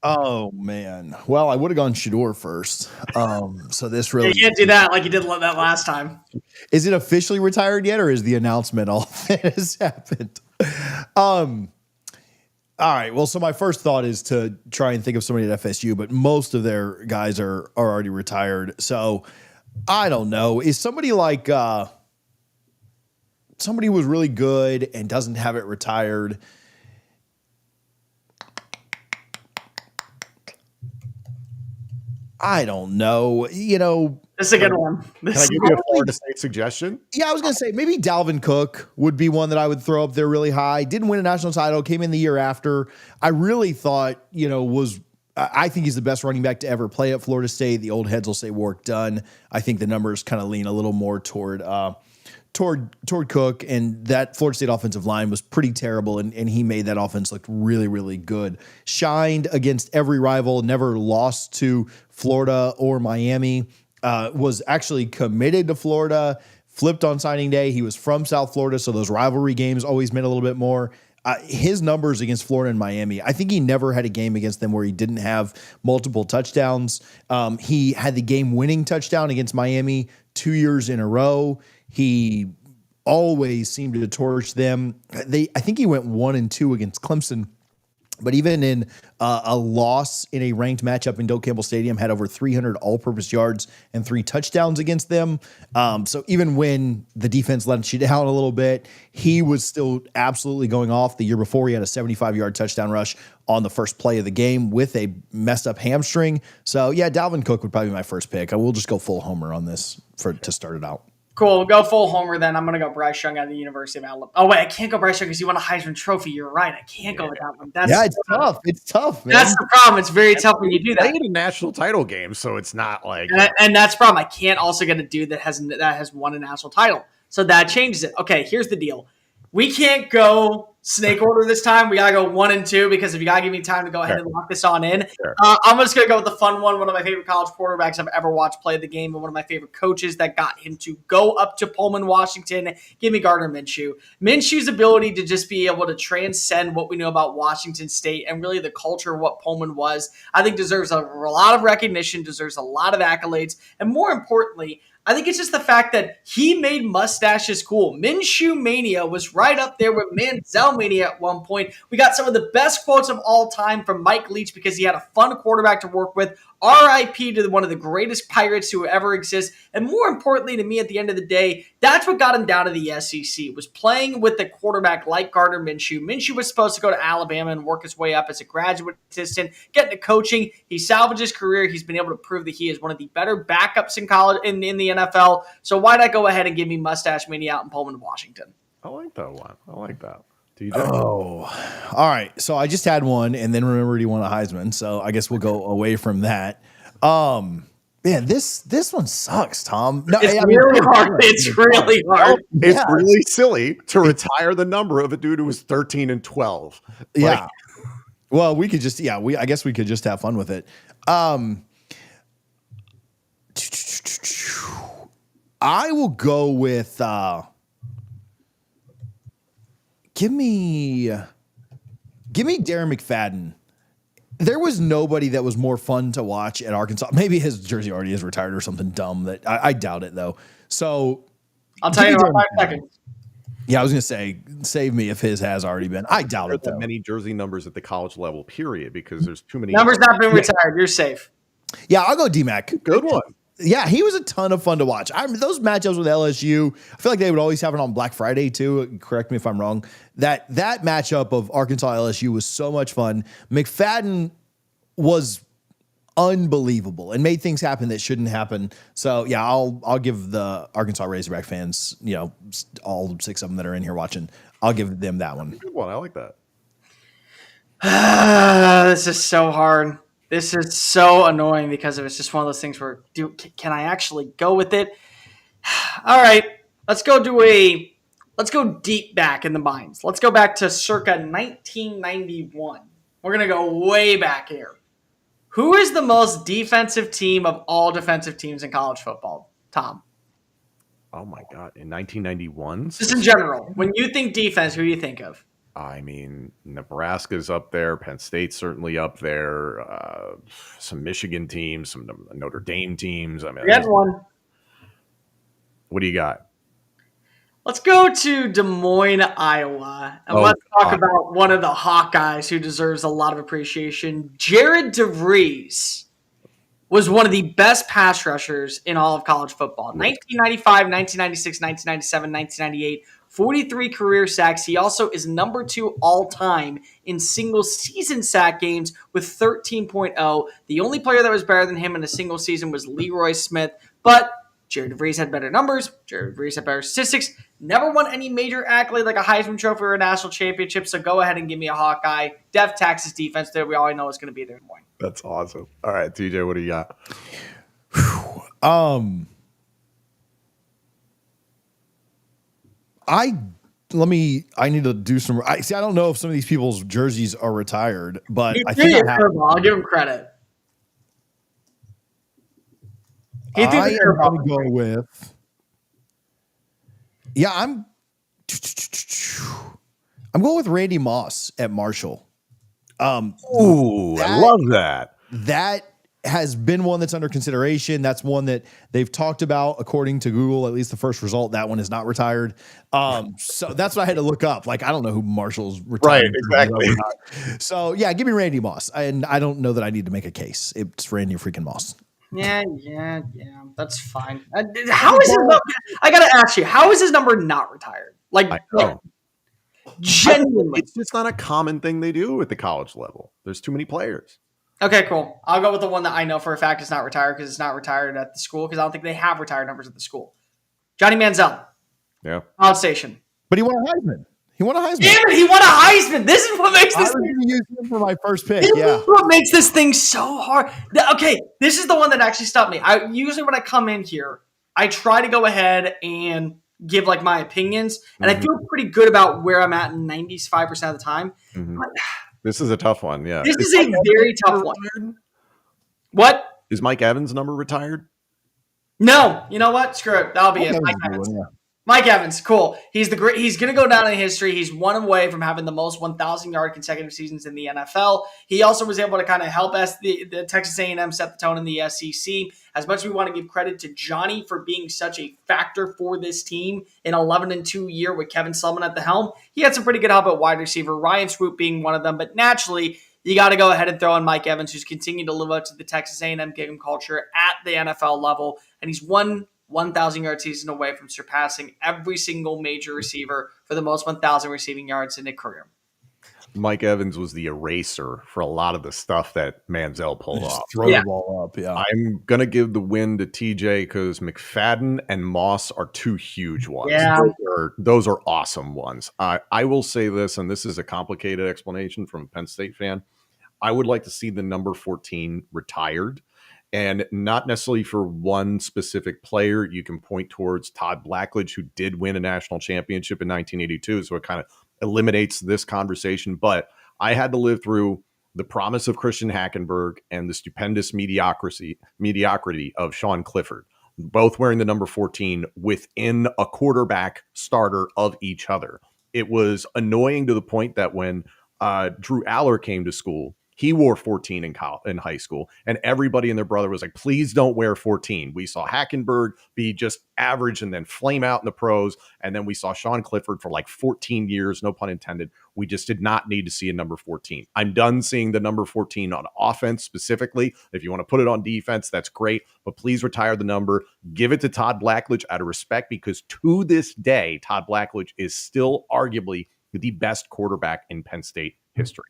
Oh, man. Well, I would have gone Shador first. So this really... You can't do that like you did that last time. Is it officially retired yet, or is the announcement all that has happened? All right. Well, so my first thought is to try and think of somebody at FSU, but most of their guys are already retired. So I don't know. Is somebody like... somebody who was really good and doesn't have it retired. I don't know. This is a good one. Can I give you a Florida State suggestion? Yeah, I was going to say maybe Dalvin Cook would be one that I would throw up there really high. Didn't win a national title, came in the year after. I really thought, I think he's the best running back to ever play at Florida State. The old heads will say work done. I think the numbers kind of lean a little more toward Cook, and that Florida State offensive line was pretty terrible, and he made that offense look really, really good. Shined against every rival, never lost to Florida or Miami, was actually committed to Florida, flipped on signing day. He was from South Florida, so those rivalry games always meant a little bit more. His numbers against Florida and Miami, I think he never had a game against them where he didn't have multiple touchdowns. He had the game-winning touchdown against Miami 2 years in a row. He always seemed to torch them. I think he went 1-2 against Clemson, but even in a loss in a ranked matchup in Doak Campbell Stadium, had over 300 all-purpose yards and 3 touchdowns against them. So even when the defense let you down a little bit, he was still absolutely going off. The year before, he had a 75-yard touchdown rush on the first play of the game with a messed up hamstring. So yeah, Dalvin Cook would probably be my first pick. I will just go full homer on this to start it out. Cool. We'll go full homer then. I'm going to go Bryce Young out of the University of Alabama. Oh, wait. I can't go Bryce Young because he won a Heisman Trophy. You're right. I can't go with that one. It's tough. It's tough, man. That's the problem. It's very tough when you do that. Played a national title game, so it's not like... And that's the problem. I can't also get a dude that has won a national title. So that changes it. Okay, here's the deal. We can't go snake order this time. We got to go 1 and 2 because if you got to give me time to go ahead and lock this on in. Sure. I'm just going to go with the fun one. One of my favorite college quarterbacks I've ever watched play the game and one of my favorite coaches that got him to go up to Pullman, Washington. Give me Gardner Minshew. Minshew's ability to just be able to transcend what we know about Washington State and really the culture of what Pullman was, I think deserves a lot of recognition, deserves a lot of accolades, and more importantly, I think it's just the fact that he made mustaches cool. Minshew Mania was right up there with Manziel Mania at one point. We got some of the best quotes of all time from Mike Leach because he had a fun quarterback to work with. R.I.P. to one of the greatest Pirates who ever exist. And more importantly to me at the end of the day, that's what got him down to the SEC, was playing with a quarterback like Gardner Minshew. Minshew was supposed to go to Alabama and work his way up as a graduate assistant, get into coaching. He salvaged his career. He's been able to prove that he is one of the better backups in college in the NFL. So why not go ahead and give me Mustache Mania out in Pullman, Washington? I like that one. I like that. Oh, all right. So I just had one and then remembered he won a Heisman. So I guess we'll go away from that. Man, this one sucks, Tom. No, it's really hard. It's really hard. It's really silly to retire the number of a dude who was 13 and 12. Yeah. Well, we could just, I guess we could just have fun with it. I will go with, Give me Darren McFadden. There was nobody that was more fun to watch at Arkansas. Maybe his jersey already is retired or something dumb. That I doubt it though. So I'll tell you in 5 seconds. Yeah, I was gonna say save me if his has already been. I doubt it though. Many jersey numbers at the college level, period, because there's too many numbers not been retired. You're safe. Yeah, I'll go D-Mac. Good one. Yeah, he was a ton of fun to watch. Those matchups with LSU, I feel like they would always have it on Black Friday too. Correct me if I'm wrong. That matchup of Arkansas LSU was so much fun. McFadden was unbelievable and made things happen that shouldn't happen. So yeah, I'll give the Arkansas Razorback fans, all 6 of them that are in here watching, I'll give them that one. Good one. I like that. This is so hard. This is so annoying because it's just one of those things where, can I actually go with it? All right, let's go deep back in the minds. Let's go back to circa 1991. We're going to go way back here. Who is the most defensive team of all defensive teams in college football, Tom? Oh, my God. In 1991? Just in general. When you think defense, who do you think of? I mean, Nebraska's up there. Penn State's certainly up there. Some Michigan teams, some Notre Dame teams. I mean, we had one. What do you got? Let's go to Des Moines, Iowa, and let's talk about one of the Hawkeyes who deserves a lot of appreciation. Jared DeVries was one of the best pass rushers in all of college football. 1995, 1996, 1997, 1998. 43 career sacks. He also is number 2 all-time in single-season sack games with 13.0. The only player that was better than him in a single season was Leroy Smith, but Jared DeVries had better numbers. Jared DeVries had better statistics. Never won any major accolade like a Heisman Trophy or a national championship, so go ahead and give me a Hawkeye. Def Texas defense there. We already know it's going to be there in the morning. That's awesome. All right, TJ, what do you got? I need to do some. I don't know if some of these people's jerseys are retired, but I think I'll give him credit. I'm going to go with. Yeah, I'm going with Randy Moss at Marshall. I love that. That has been one that's under consideration. That's one that they've talked about, according to Google, at least the first result. That one is not retired. So that's what I had to look up. Like, I don't know who Marshall's retired. Right, exactly. So yeah, give me Randy Moss. And I don't know that I need to make a case. It's Randy freaking Moss. Yeah. That's fine. How is his number? I got to ask you, how is his number not retired? Like, genuinely. It's just not a common thing they do at the college level. There's too many players. Okay, cool. I'll go with the one that I know for a fact is not retired because it's not retired at the school because I don't think they have retired numbers at the school. Johnny Manziel. Yeah. College Station. But he won a Heisman. He won a Heisman. Damn it, he won a Heisman. This is what makes I this was thing. going to use him for my first pick. This Yeah. is what makes this thing so hard. Okay, this is the one that actually stopped me. I usually when I come in here, I try to go ahead and give like my opinions, and I feel pretty good about where I'm at 95% of the time. But This is a tough one. Yeah. this is a very tough one. Retired? What? Is Mike Evans' number retired? No, you know what? Screw it. That'll be it. That was Mike a good Evans. one, yeah. Mike Evans, cool. He's the great. He's going to go down in history. He's one away from having the most 1,000-yard consecutive seasons in the NFL. He also was able to kind of help us the Texas A&M set the tone in the SEC. As much as we want to give credit to Johnny for being such a factor for this team in 11-2 year with Kevin Sullivan at the helm, he had some pretty good help at wide receiver. Ryan Swoop being one of them, but naturally, you got to go ahead and throw in Mike Evans, who's continued to live up to the Texas A&M Gig'em culture at the NFL level, and he's 1,000-yard season away from surpassing every single major receiver for the most 1,000 receiving yards in a career. Mike Evans was the eraser for a lot of the stuff that Manziel pulled Just off. throw the ball up. Yeah. I'm going to give the win to TJ because McFadden and Moss are two huge ones. Yeah. Those are awesome ones. I will say this, and this is a complicated explanation from a Penn State fan. I would like to see the number 14 retired. And not necessarily for one specific player. You can point towards Todd Blackledge, who did win a national championship in 1982. So it kind of eliminates this conversation. But I had to live through the promise of Christian Hackenberg and the stupendous mediocrity of Sean Clifford, both wearing the number 14 within a quarterback starter of each other. It was annoying to the point that when Drew Aller came to school, he wore 14 in high school, and everybody and their brother was like, please don't wear 14. We saw Hackenberg be just average and then flame out in the pros, and then we saw Sean Clifford for like 14 years, no pun intended. We just did not need to see a number 14. I'm done seeing the number 14 on offense specifically. If you want to put it on defense, that's great, but please retire the number. Give it to Todd Blackledge out of respect, because to this day, Todd Blackledge is still arguably the best quarterback in Penn State history.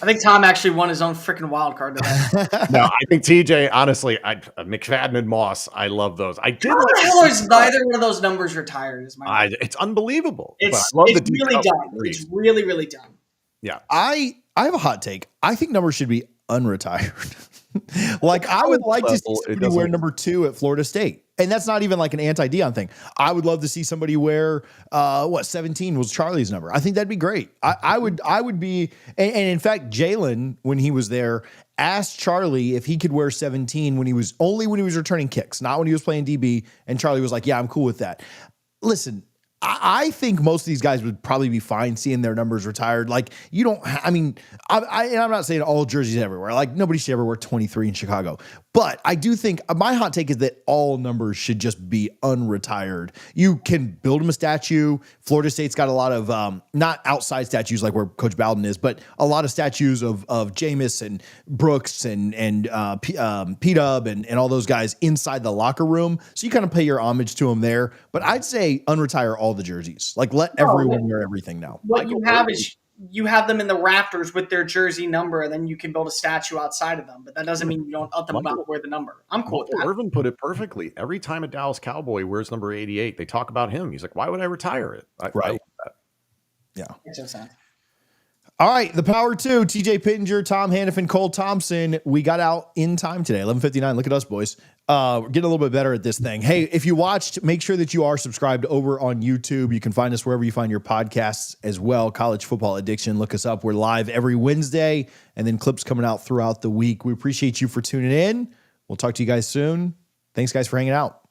I think Tom actually won his own freaking wild card today. No, I think TJ, honestly, McFadden and Moss, I love those. I did. How the hell is neither one of those numbers retired? Is my it's unbelievable. It's but I love really dumb. It's really, really dumb. Yeah. I have a hot take. I think numbers should be unretired. Like, I would like to see somebody wear number 2 at Florida State. And that's not even like an anti-Deion thing. I would love to see somebody wear 17 was Charlie's number. I think that'd be great. I would be, and in fact, Jalen, when he was there, asked Charlie if he could wear 17 when he was returning kicks, not when he was playing DB. And Charlie was like, yeah, I'm cool with that. Listen, I think most of these guys would probably be fine seeing their numbers retired. Like, you don't, and I'm not saying all jerseys everywhere. Like, nobody should ever wear 23 in Chicago. But I do think my hot take is that all numbers should just be unretired. You can build them a statue. Florida State's got a lot of, not outside statues like where Coach Bowden is, but a lot of statues of Jameis and Brooks and P-Dub and all those guys inside the locker room. So you kind of pay your homage to them there. But I'd say unretire all the jerseys. Like, let everyone wear everything now. What you have is you have them in the rafters with their jersey number, and then you can build a statue outside of them. But that doesn't mean you don't let them not wear the number. I'm cool with that. Irvin put it perfectly. Every time a Dallas Cowboy wears number 88, they talk about him. He's like, why would I retire it? I love that. Yeah. Makes no sense. All right, the Power 2, TJ Pittinger, Tom Hannifan, Cole Thompson. We got out in time today, 11:59. Look at us, boys. We're getting a little bit better at this thing. Hey, if you watched, make sure that you are subscribed over on YouTube. You can find us wherever you find your podcasts as well. College Football Addiction. Look us up. We're live every Wednesday, and then clips coming out throughout the week. We appreciate you for tuning in. We'll talk to you guys soon. Thanks, guys, for hanging out.